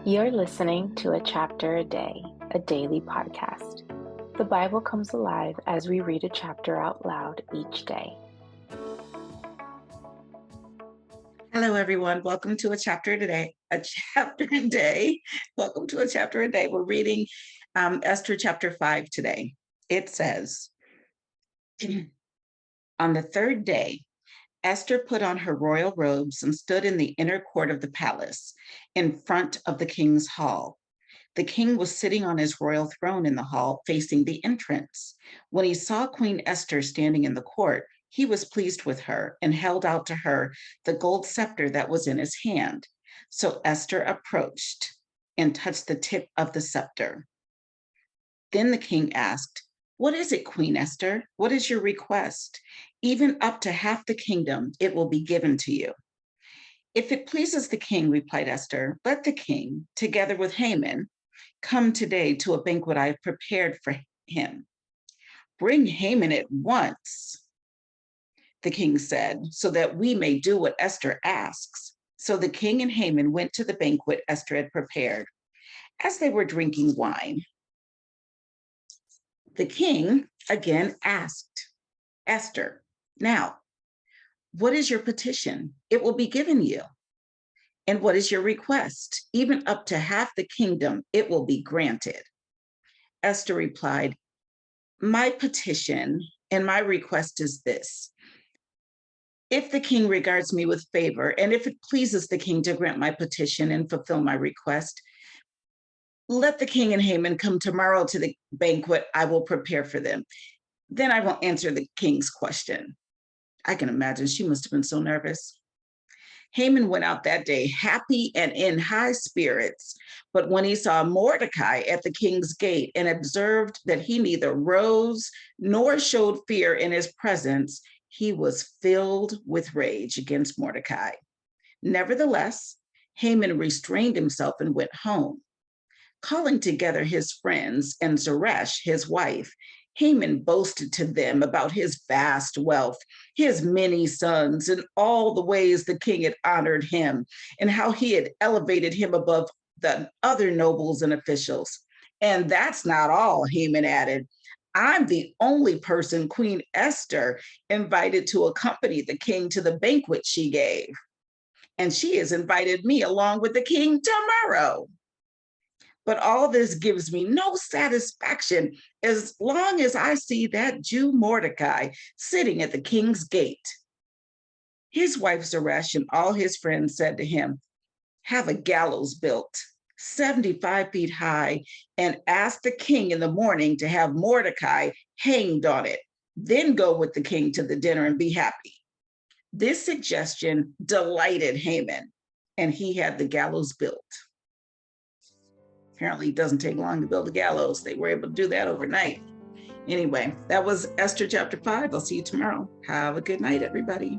You're listening to A Chapter a Day, a daily podcast. The Bible comes alive as we read a chapter out loud each day. Hello, everyone. Welcome to A Chapter Today. A Chapter a Day. Welcome to A Chapter a Day. We're reading Esther chapter 5 today. It says, on the third day, Esther put on her royal robes and stood in the inner court of the palace, in front of the king's hall. The king was sitting on his royal throne in the hall, facing the entrance. When he saw Queen Esther standing in the court, he was pleased with her and held out to her the gold scepter that was in his hand. So Esther approached and touched the tip of the scepter. Then the king asked, "What is it, Queen Esther? What is your request? Even up to half the kingdom, it will be given to you." "If it pleases the king," replied Esther, "let the king, together with Haman, come today to a banquet I have prepared for him." "Bring Haman at once," the king said, "so that we may do what Esther asks." So the king and Haman went to the banquet Esther had prepared. As they were drinking wine, the king again asked Esther, "Now, what is your petition? It will be given you. And what is your request? Even up to half the kingdom, it will be granted." Esther replied, "My petition and my request is this. If the king regards me with favor, and if it pleases the king to grant my petition and fulfill my request, let the king and Haman come tomorrow to the banquet I will prepare for them. Then I will answer the king's question." I can imagine she must have been so nervous. Haman went out that day happy and in high spirits, but when he saw Mordecai at the king's gate and observed that he neither rose nor showed fear in his presence, he was filled with rage against Mordecai. Nevertheless, Haman restrained himself and went home. Calling together his friends and Zeresh, his wife, Haman boasted to them about his vast wealth, his many sons, and all the ways the king had honored him, and how he had elevated him above the other nobles and officials. "And that's not all," Haman added. "I'm the only person Queen Esther invited to accompany the king to the banquet she gave. And she has invited me along with the king tomorrow. But all this gives me no satisfaction as long as I see that Jew Mordecai sitting at the king's gate." His wife Zeresh and all his friends said to him, "Have a gallows built 75 feet high and ask the king in the morning to have Mordecai hanged on it. Then go with the king to the dinner and be happy." This suggestion delighted Haman, and he had the gallows built. Apparently, it doesn't take long to build a gallows. They were able to do that overnight. Anyway, that was Esther chapter 5. I'll see you tomorrow. Have a good night, everybody.